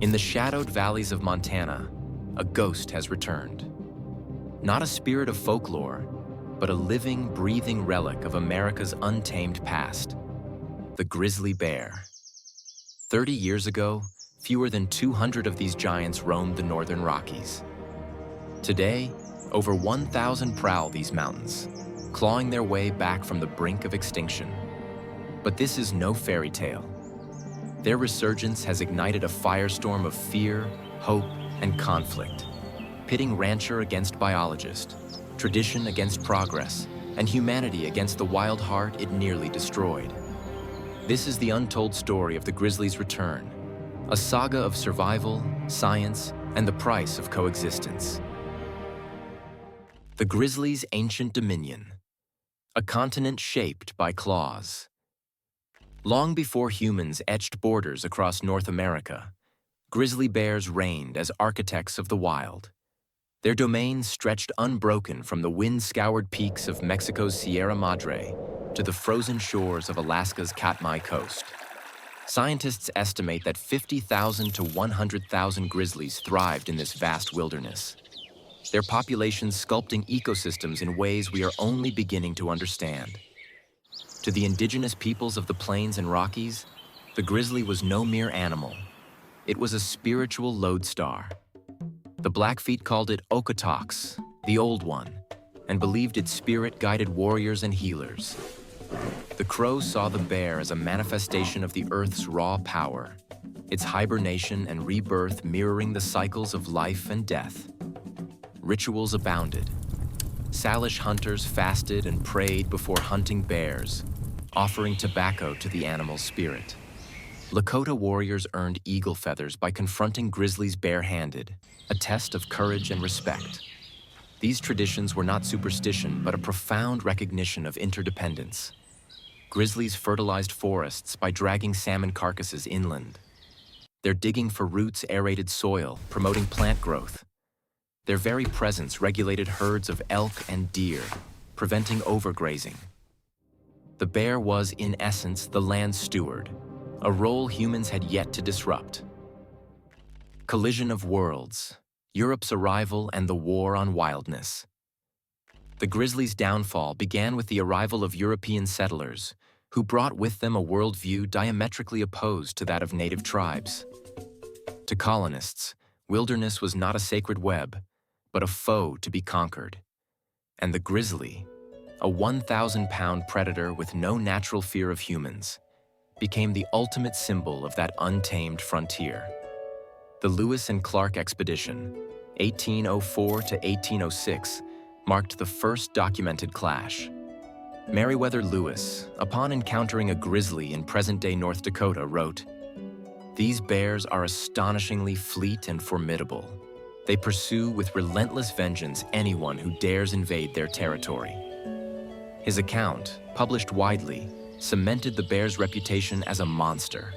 In the shadowed valleys of Montana, a ghost has returned. Not a spirit of folklore, but a living, breathing relic of America's untamed past, the grizzly bear. 30 years ago, fewer than 200 of these giants roamed the northern Rockies. Today, over 1,000 prowl these mountains, clawing their way back from the brink of extinction. But this is no fairy tale. Their resurgence has ignited a firestorm of fear, hope, and conflict, pitting rancher against biologist, tradition against progress, and humanity against the wild heart it nearly destroyed. This is the untold story of the grizzly's return, a saga of survival, science, and the price of coexistence. The grizzly's ancient dominion, a continent shaped by claws. Long before humans etched borders across North America, grizzly bears reigned as architects of the wild. Their domains stretched unbroken from the wind-scoured peaks of Mexico's Sierra Madre to the frozen shores of Alaska's Katmai Coast. Scientists estimate that 50,000 to 100,000 grizzlies thrived in this vast wilderness, their populations sculpting ecosystems in ways we are only beginning to understand. To the indigenous peoples of the Plains and Rockies, the grizzly was no mere animal. It was a spiritual lodestar. The Blackfeet called it Okotoks, the Old One, and believed its spirit guided warriors and healers. The Crows saw the bear as a manifestation of the Earth's raw power, its hibernation and rebirth mirroring the cycles of life and death. Rituals abounded. Salish hunters fasted and prayed before hunting bears, offering tobacco to the animal's spirit. Lakota warriors earned eagle feathers by confronting grizzlies barehanded, a test of courage and respect. These traditions were not superstition, but a profound recognition of interdependence. Grizzlies fertilized forests by dragging salmon carcasses inland. Their digging for roots aerated soil, promoting plant growth. Their very presence regulated herds of elk and deer, preventing overgrazing. The bear was, in essence, the land steward, a role humans had yet to disrupt. Collision of worlds, Europe's arrival and the war on wildness. The grizzly's downfall began with the arrival of European settlers, who brought with them a worldview diametrically opposed to that of native tribes. To colonists, wilderness was not a sacred web, but a foe to be conquered. And the grizzly, a 1,000-pound predator with no natural fear of humans, became the ultimate symbol of that untamed frontier. The Lewis and Clark expedition, 1804 to 1806, marked the first documented clash. Meriwether Lewis, upon encountering a grizzly in present-day North Dakota, wrote, "These bears are astonishingly fleet and formidable. They pursue with relentless vengeance anyone who dares invade their territory." His account, published widely, cemented the bear's reputation as a monster.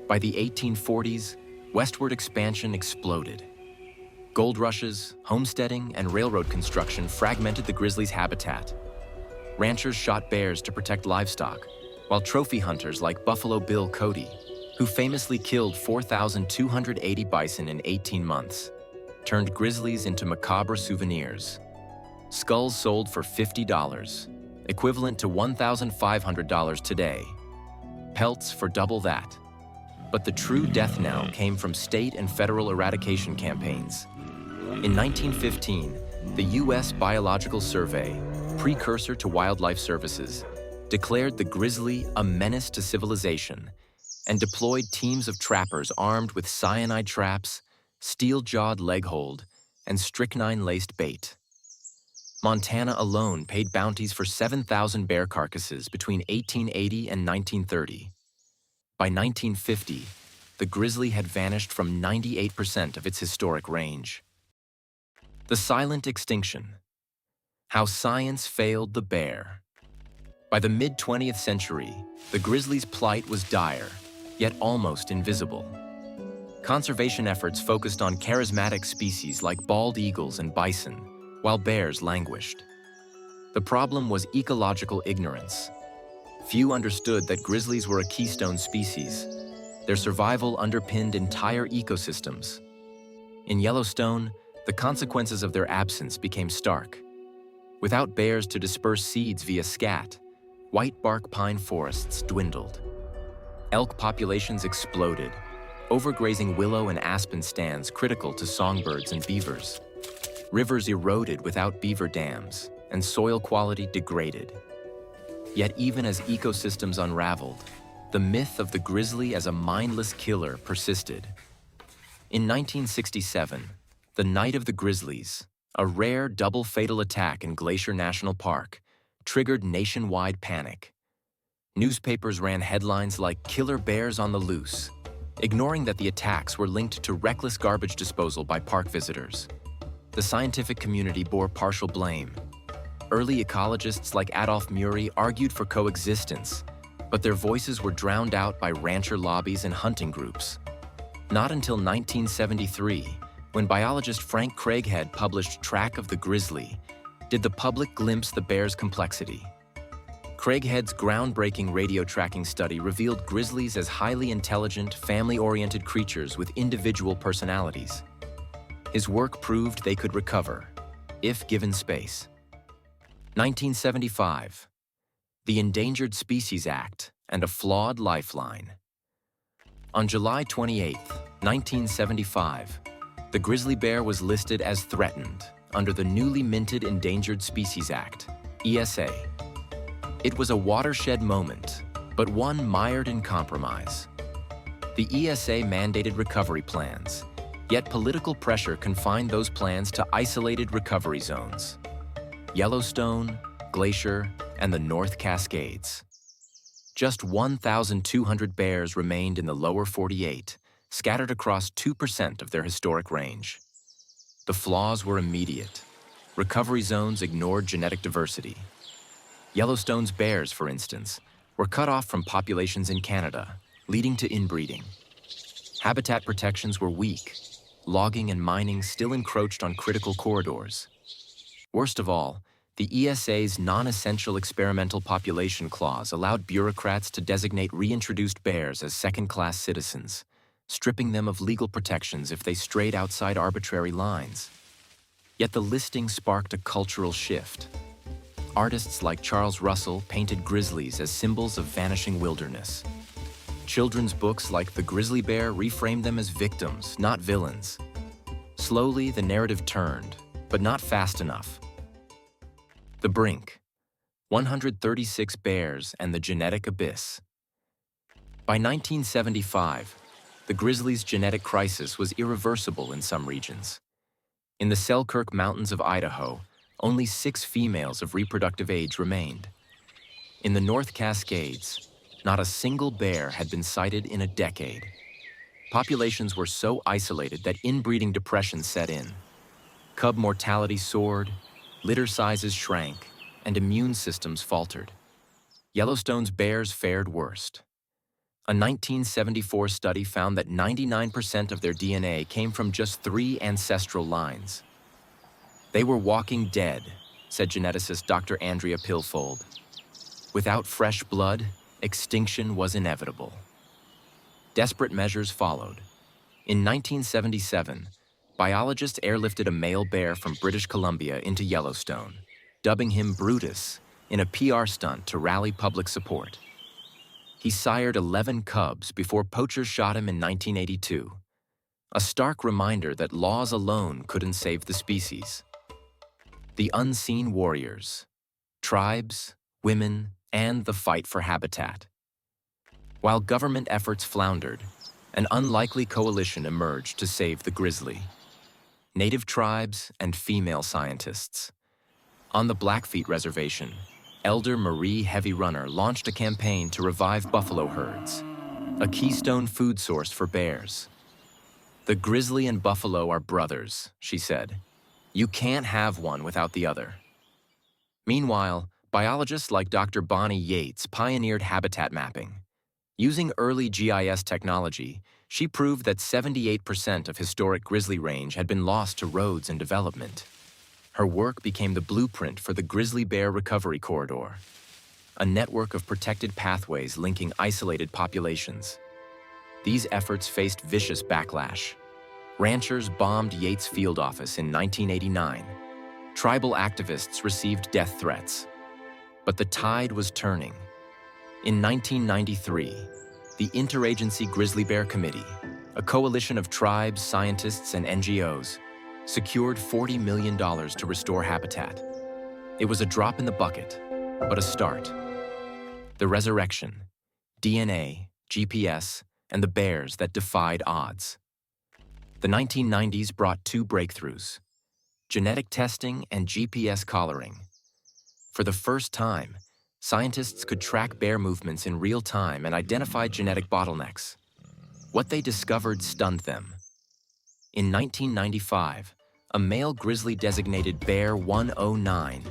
By the 1840s, westward expansion exploded. Gold rushes, homesteading, and railroad construction fragmented the grizzly's habitat. Ranchers shot bears to protect livestock, while trophy hunters like Buffalo Bill Cody, who famously killed 4,280 bison in 18 months, turned grizzlies into macabre souvenirs. Skulls sold for $50, equivalent to $1,500 today. Pelts for double that. But the true death knell came from state and federal eradication campaigns. In 1915, the U.S. Biological Survey, precursor to Wildlife Services, declared the grizzly a menace to civilization and deployed teams of trappers armed with cyanide traps, steel-jawed leg hold, and strychnine-laced bait. Montana alone paid bounties for 7,000 bear carcasses between 1880 and 1930. By 1950, the grizzly had vanished from 98% of its historic range. The silent extinction. How science failed the bear. By the mid-20th century, the grizzly's plight was dire, yet almost invisible. Conservation efforts focused on charismatic species like bald eagles and bison, while bears languished. The problem was ecological ignorance. Few understood that grizzlies were a keystone species. Their survival underpinned entire ecosystems. In Yellowstone, the consequences of their absence became stark. Without bears to disperse seeds via scat, white bark pine forests dwindled. Elk populations exploded, overgrazing willow and aspen stands critical to songbirds and beavers. Rivers eroded without beaver dams, and soil quality degraded. Yet even as ecosystems unraveled, the myth of the grizzly as a mindless killer persisted. In 1967, the Night of the Grizzlies, a rare double fatal attack in Glacier National Park, triggered nationwide panic. Newspapers ran headlines like "Killer Bears on the Loose," ignoring that the attacks were linked to reckless garbage disposal by park visitors. The scientific community bore partial blame. Early ecologists like Adolph Murray argued for coexistence, but their voices were drowned out by rancher lobbies and hunting groups. Not until 1973, when biologist Frank Craighead published Track of the Grizzly, did the public glimpse the bear's complexity. Craighead's groundbreaking radio tracking study revealed grizzlies as highly intelligent, family-oriented creatures with individual personalities. His work proved they could recover, if given space. 1975, the Endangered Species Act and a flawed lifeline. On July 28, 1975, the grizzly bear was listed as threatened under the newly minted Endangered Species Act, ESA. It was a watershed moment, but one mired in compromise. The ESA mandated recovery plans, yet political pressure confined those plans to isolated recovery zones: Yellowstone, Glacier, and the North Cascades. Just 1,200 bears remained in the lower 48, scattered across 2% of their historic range. The flaws were immediate. Recovery zones ignored genetic diversity. Yellowstone's bears, for instance, were cut off from populations in Canada, leading to inbreeding. Habitat protections were weak. Logging and mining still encroached on critical corridors. Worst of all, the ESA's non-essential experimental population clause allowed bureaucrats to designate reintroduced bears as second-class citizens, stripping them of legal protections if they strayed outside arbitrary lines. Yet the listing sparked a cultural shift. Artists like Charles Russell painted grizzlies as symbols of vanishing wilderness. Children's books like The Grizzly Bear reframed them as victims, not villains. Slowly, the narrative turned, but not fast enough. The Brink, 136 Bears and the Genetic Abyss. By 1975, the grizzly's genetic crisis was irreversible in some regions. In the Selkirk Mountains of Idaho, only 6 females of reproductive age remained. In the North Cascades, not a single bear had been sighted in a decade. Populations were so isolated that inbreeding depression set in. Cub mortality soared, litter sizes shrank, and immune systems faltered. Yellowstone's bears fared worst. A 1974 study found that 99% of their DNA came from just 3 ancestral lines. They were walking dead, said geneticist Dr. Andrea Pilfold. Without fresh blood, extinction was inevitable. Desperate measures followed. In 1977, biologists airlifted a male bear from British Columbia into Yellowstone, dubbing him Brutus in a PR stunt to rally public support. He sired 11 cubs before poachers shot him in 1982, a stark reminder that laws alone couldn't save the species. The unseen warriors, tribes, women, and the fight for habitat. While government efforts floundered, an unlikely coalition emerged to save the grizzly. Native tribes and female scientists. On the Blackfeet Reservation, Elder Marie Heavy Runner launched a campaign to revive buffalo herds, a keystone food source for bears. "The grizzly and buffalo are brothers," she said. "You can't have one without the other." Meanwhile, biologists like Dr. Bonnie Yates pioneered habitat mapping. Using early GIS technology, she proved that 78% of historic grizzly range had been lost to roads and development. Her work became the blueprint for the Grizzly Bear Recovery Corridor, a network of protected pathways linking isolated populations. these efforts faced vicious backlash. Ranchers bombed Yates Field Office in 1989. Tribal activists received death threats. But the tide was turning. In 1993, the Interagency Grizzly Bear Committee, a coalition of tribes, scientists, and NGOs, secured $40 million to restore habitat. It was a drop in the bucket, but a start. The resurrection, DNA, GPS, and the bears that defied odds. The 1990s brought two breakthroughs: genetic testing and GPS collaring. For the first time, scientists could track bear movements in real time and identify genetic bottlenecks. What they discovered stunned them. In 1995, a male grizzly designated Bear 109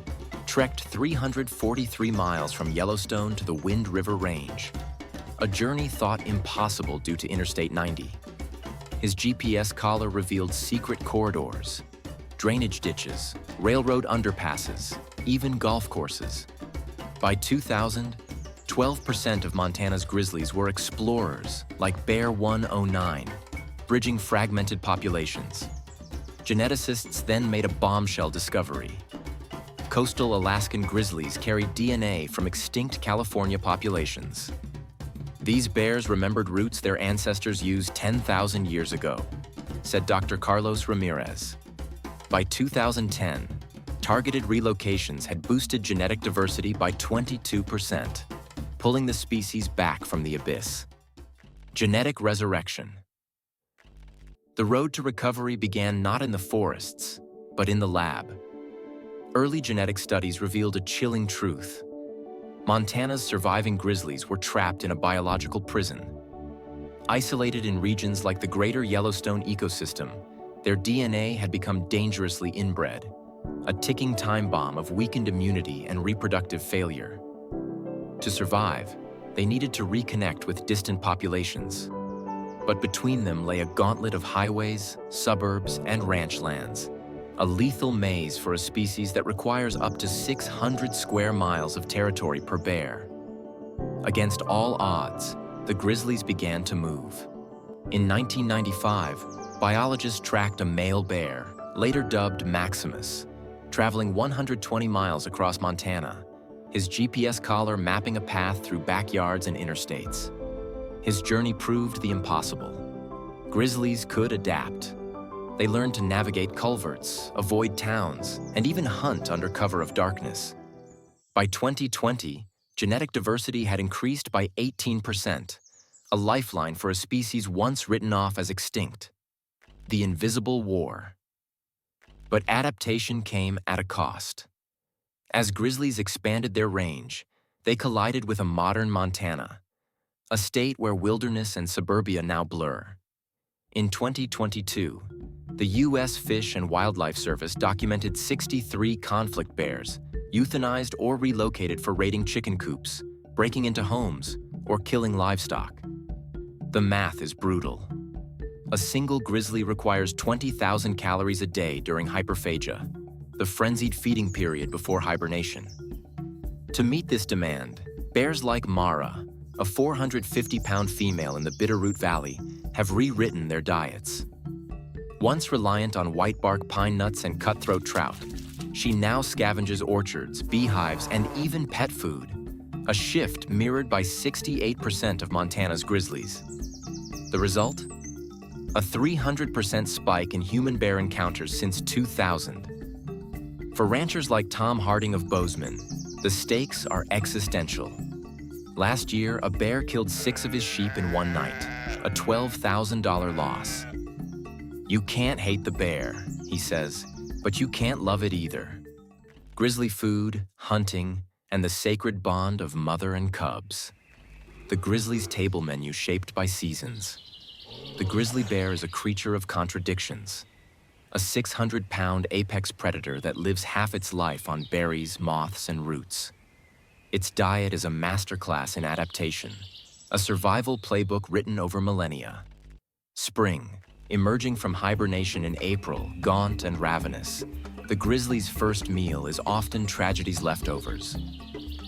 trekked 343 miles from Yellowstone to the Wind River Range, a journey thought impossible due to Interstate 90. His GPS collar revealed secret corridors, drainage ditches, railroad underpasses, even golf courses. By 2000, 12% of Montana's grizzlies were explorers like Bear 109, bridging fragmented populations. Geneticists then made a bombshell discovery. Coastal Alaskan grizzlies carried DNA from extinct California populations. These bears remembered routes their ancestors used 10,000 years ago, said Dr. Carlos Ramirez. By 2010, targeted relocations had boosted genetic diversity by 22%, pulling the species back from the abyss. Genetic resurrection. The road to recovery began not in the forests, but in the lab. Early genetic studies revealed a chilling truth. Montana's surviving grizzlies were trapped in a biological prison. Isolated in regions like the greater Yellowstone ecosystem, their DNA had become dangerously inbred, a ticking time bomb of weakened immunity and reproductive failure. To survive, they needed to reconnect with distant populations. But between them lay a gauntlet of highways, suburbs, and ranch lands, a lethal maze for a species that requires up to 600 square miles of territory per bear. Against all odds, the grizzlies began to move. In 1995, biologists tracked a male bear, later dubbed Maximus, traveling 120 miles across Montana, his GPS collar mapping a path through backyards and interstates. His journey proved the impossible. Grizzlies could adapt. They learned to navigate culverts, avoid towns, and even hunt under cover of darkness. By 2020, genetic diversity had increased by 18%, a lifeline for a species once written off as extinct. The invisible war. But adaptation came at a cost. As grizzlies expanded their range, they collided with a modern Montana, a state where wilderness and suburbia now blur. In 2022, the U.S. Fish and Wildlife Service documented 63 conflict bears, euthanized or relocated for raiding chicken coops, breaking into homes, or killing livestock. The math is brutal. A single grizzly requires 20,000 calories a day during hyperphagia, the frenzied feeding period before hibernation. To meet this demand, bears like Mara, a 450-pound female in the Bitterroot Valley, have rewritten their diets. Once reliant on whitebark pine nuts and cutthroat trout, she now scavenges orchards, beehives, and even pet food, a shift mirrored by 68% of Montana's grizzlies. The result? A 300% spike in human-bear encounters since 2000. For ranchers like Tom Harding of Bozeman, the stakes are existential. Last year, a bear killed 6 of his sheep in one night, a $12,000 loss. You can't hate the bear, he says, but you can't love it either. Grizzly food, hunting, and the sacred bond of mother and cubs. The grizzly's table menu shaped by seasons. The grizzly bear is a creature of contradictions. A 600-pound apex predator that lives half its life on berries, moths, and roots. Its diet is a masterclass in adaptation, a survival playbook written over millennia. Spring, emerging from hibernation in April, gaunt and ravenous, the grizzly's first meal is often tragedy's leftovers.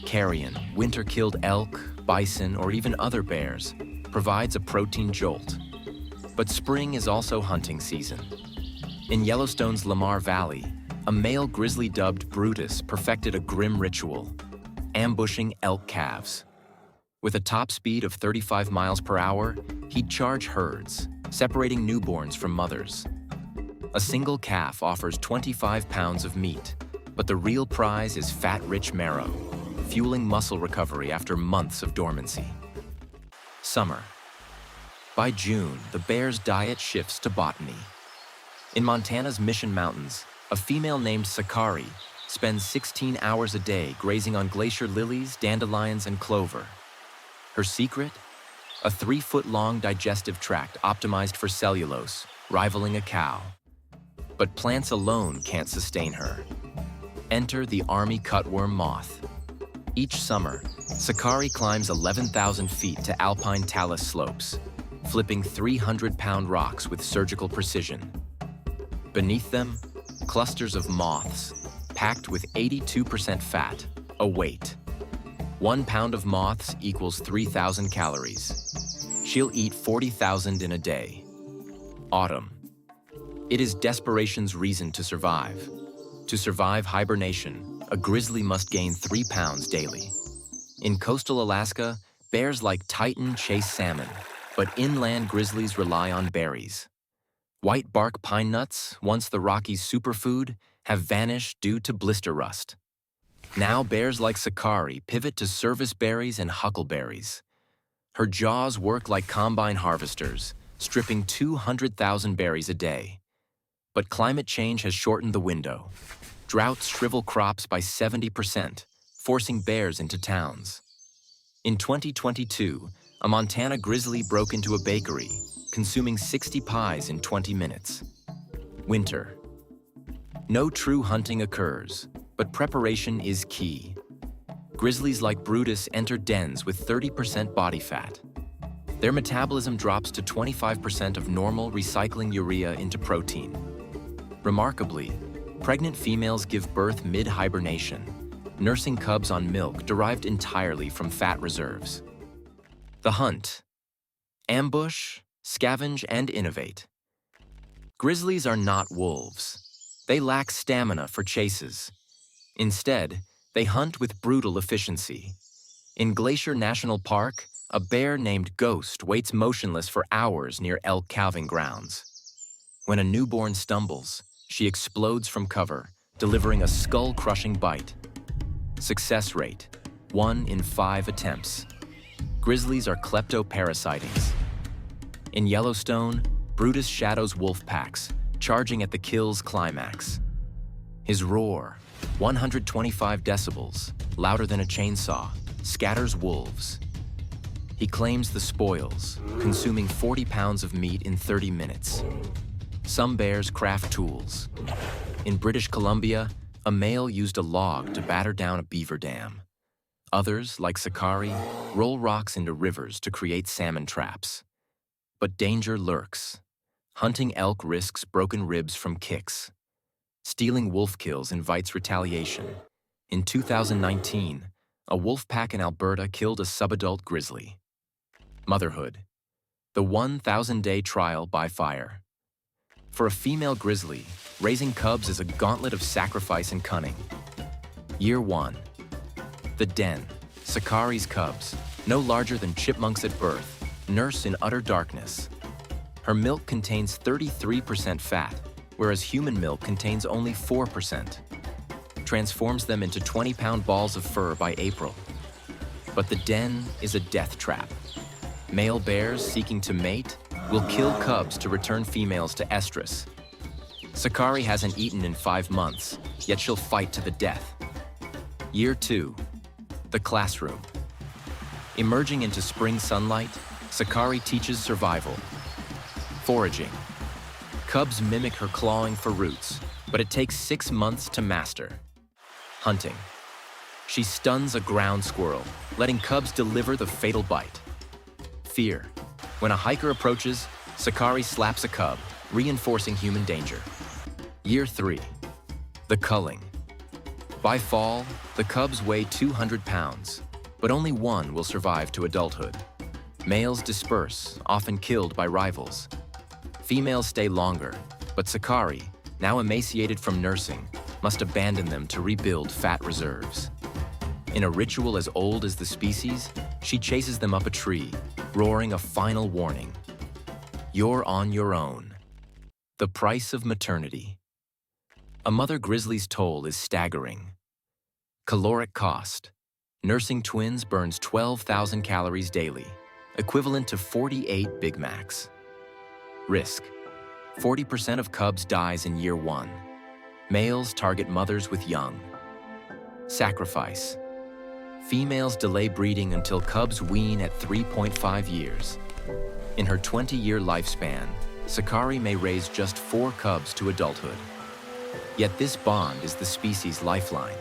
Carrion, winter-killed elk, bison, or even other bears, provides a protein jolt. But spring is also hunting season. In Yellowstone's Lamar Valley, a male grizzly dubbed Brutus perfected a grim ritual, ambushing elk calves. With a top speed of 35 miles per hour, he'd charge herds, separating newborns from mothers. A single calf offers 25 pounds of meat, but the real prize is fat-rich marrow, fueling muscle recovery after months of dormancy. Summer. By June, the bear's diet shifts to botany. In Montana's Mission Mountains, a female named Sakari spends 16 hours a day grazing on glacier lilies, dandelions, and clover. Her secret? A 3-foot-long digestive tract optimized for cellulose, rivaling a cow. But plants alone can't sustain her. Enter the army cutworm moth. Each summer, Sakari climbs 11,000 feet to alpine talus slopes, flipping 300-pound rocks with surgical precision. Beneath them, clusters of moths, packed with 82% fat, await. 1 pound of moths equals 3,000 calories. She'll eat 40,000 in a day. Autumn. It is desperation's reason to survive. To survive hibernation, a grizzly must gain 3 pounds daily. In coastal Alaska, bears like Titan chase salmon, but inland grizzlies rely on berries. White bark pine nuts, once the Rockies' superfood, have vanished due to blister rust. Now bears like Sakari pivot to service berries and huckleberries. Her jaws work like combine harvesters, stripping 200,000 berries a day. But climate change has shortened the window. Droughts shrivel crops by 70%, forcing bears into towns. In 2022, a Montana grizzly broke into a bakery, consuming 60 pies in 20 minutes. Winter. No true hunting occurs, but preparation is key. Grizzlies like Brutus enter dens with 30% body fat. Their metabolism drops to 25% of normal, recycling urea into protein. Remarkably, pregnant females give birth mid-hibernation, nursing cubs on milk derived entirely from fat reserves. The hunt. Ambush, scavenge, and innovate. Grizzlies are not wolves. They lack stamina for chases. Instead, they hunt with brutal efficiency. In Glacier National Park, a bear named Ghost waits motionless for hours near elk calving grounds. When a newborn stumbles, she explodes from cover, delivering a skull-crushing bite. Success rate, 1 in 5 attempts. Grizzlies are kleptoparasitings. In Yellowstone, Brutus shadows wolf packs, charging at the kill's climax. His roar, 125 decibels, louder than a chainsaw, scatters wolves. He claims the spoils, consuming 40 pounds of meat in 30 minutes. Some bears craft tools. In British Columbia, a male used a log to batter down a beaver dam. Others, like Sakari, roll rocks into rivers to create salmon traps. But danger lurks. Hunting elk risks broken ribs from kicks. Stealing wolf kills invites retaliation. In 2019, a wolf pack in Alberta killed a subadult grizzly. Motherhood. The 1,000-day trial by fire. For a female grizzly, raising cubs is a gauntlet of sacrifice and cunning. Year 1. The den. Sakari's cubs, no larger than chipmunks at birth, nurse in utter darkness. Her milk contains 33% fat, whereas human milk contains only 4%. Transforms them into 20-pound balls of fur by April. But the den is a death trap. Male bears seeking to mate will kill cubs to return females to estrus. Sakari hasn't eaten in 5 months, yet she'll fight to the death. Year 2. The classroom. Emerging into spring sunlight, Sakari teaches survival. Foraging. Cubs mimic her clawing for roots, but it takes 6 months to master. Hunting. She stuns a ground squirrel, letting cubs deliver the fatal bite. Fear. When a hiker approaches, Sakari slaps a cub, reinforcing human danger. Year 3. The culling. By fall, the cubs weigh 200 pounds, but only one will survive to adulthood. Males disperse, often killed by rivals. Females stay longer, but Sakari, now emaciated from nursing, must abandon them to rebuild fat reserves. In a ritual as old as the species, she chases them up a tree, roaring a final warning. You're on your own. The price of maternity. A mother grizzly's toll is staggering. Caloric cost. Nursing twins burns 12,000 calories daily, equivalent to 48 Big Macs. Risk. 40% of cubs dies in year 1. Males target mothers with young. Sacrifice. Females delay breeding until cubs wean at 3.5 years. In her 20-year lifespan, Sakari may raise just 4 cubs to adulthood. Yet this bond is the species' lifeline.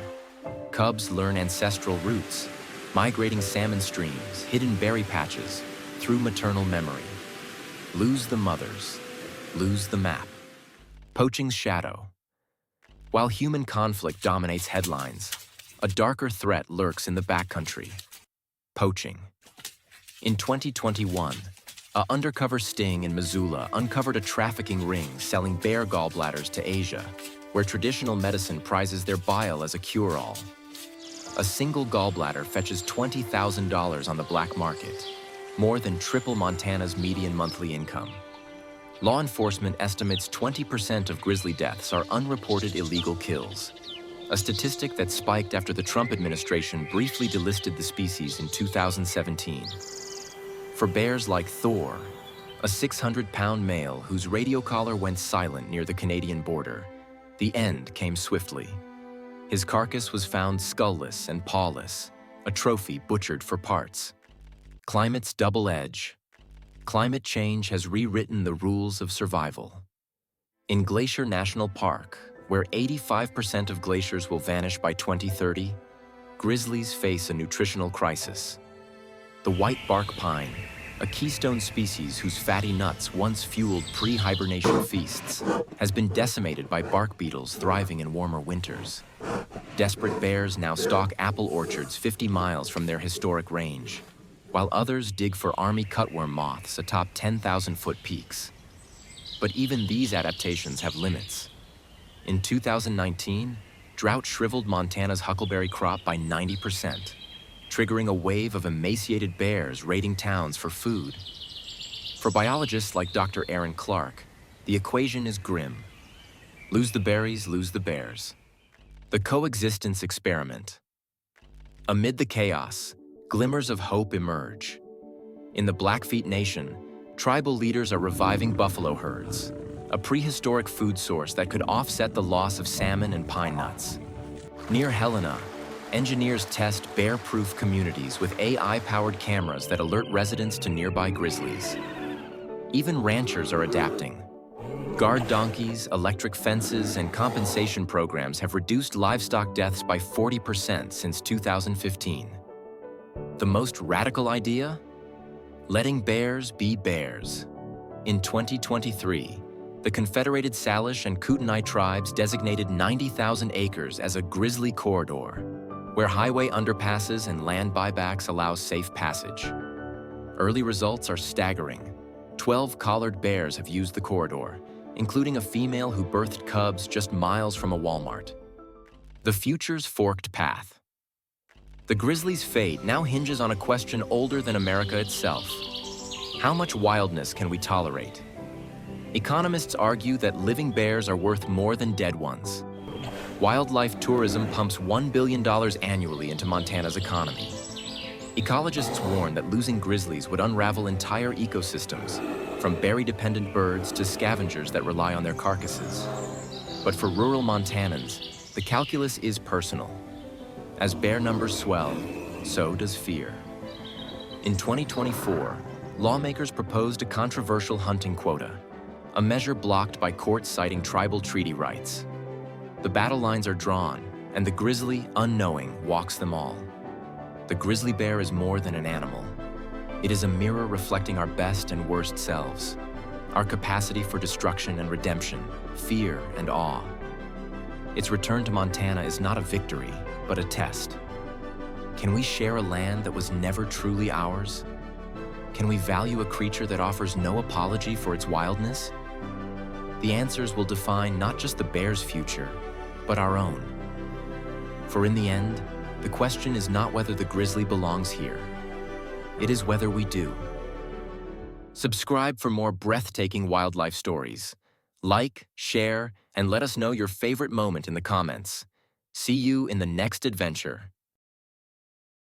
Cubs learn ancestral roots, migrating salmon streams, hidden berry patches, through maternal memory. Lose the mothers, lose the map. Poaching's shadow. While human conflict dominates headlines, a darker threat lurks in the backcountry. Poaching. In 2021, an undercover sting in Missoula uncovered a trafficking ring selling bear gallbladders to Asia, where traditional medicine prizes their bile as a cure-all. A single gallbladder fetches $20,000 on the black market, more than triple Montana's median monthly income. Law enforcement estimates 20% of grizzly deaths are unreported illegal kills, a statistic that spiked after the Trump administration briefly delisted the species in 2017. For bears like Thor, a 600-pound male whose radio collar went silent near the Canadian border, the end came swiftly. His carcass was found skullless and pawless, a trophy butchered for parts. Climate's double edge. Climate change has rewritten the rules of survival. In Glacier National Park, where 85% of glaciers will vanish by 2030, grizzlies face a nutritional crisis. The white bark pine, a keystone species whose fatty nuts once fueled pre-hibernation feasts, has been decimated by bark beetles thriving in warmer winters. Desperate bears now stalk apple orchards 50 miles from their historic range, while others dig for army cutworm moths atop 10,000-foot peaks. But even these adaptations have limits. In 2019, drought shriveled Montana's huckleberry crop by 90%, triggering a wave of emaciated bears raiding towns for food. For biologists like Dr. Aaron Clark, the equation is grim. Lose the berries, lose the bears. The coexistence experiment. Amid the chaos, glimmers of hope emerge. In the Blackfeet Nation, tribal leaders are reviving buffalo herds, a prehistoric food source that could offset the loss of salmon and pine nuts. Near Helena, engineers test bear-proof communities with AI-powered cameras that alert residents to nearby grizzlies. Even ranchers are adapting. Guard donkeys, electric fences, and compensation programs have reduced livestock deaths by 40% since 2015. The most radical idea? Letting bears be bears. In 2023, the Confederated Salish and Kootenai tribes designated 90,000 acres as a grizzly corridor, where highway underpasses and land buybacks allow safe passage. Early results are staggering. 12 collared bears have used the corridor, including a female who birthed cubs just miles from a Walmart. The future's forked path. The grizzly's fate now hinges on a question older than America itself. How much wildness can we tolerate? Economists argue that living bears are worth more than dead ones. Wildlife tourism pumps $1 billion annually into Montana's economy. Ecologists warn that losing grizzlies would unravel entire ecosystems, from berry-dependent birds to scavengers that rely on their carcasses. But for rural Montanans, the calculus is personal. As bear numbers swell, so does fear. In 2024, lawmakers proposed a controversial hunting quota, a measure blocked by courts citing tribal treaty rights. The battle lines are drawn, and the grizzly, unknowing, walks them all. The grizzly bear is more than an animal. It is a mirror reflecting our best and worst selves, our capacity for destruction and redemption, fear and awe. Its return to Montana is not a victory, but a test. Can we share a land that was never truly ours? Can we value a creature that offers no apology for its wildness? The answers will define not just the bear's future, but our own. For in the end, the question is not whether the grizzly belongs here. It is whether we do. Subscribe for more breathtaking wildlife stories. Like, share, and let us know your favorite moment in the comments. See you in the next adventure.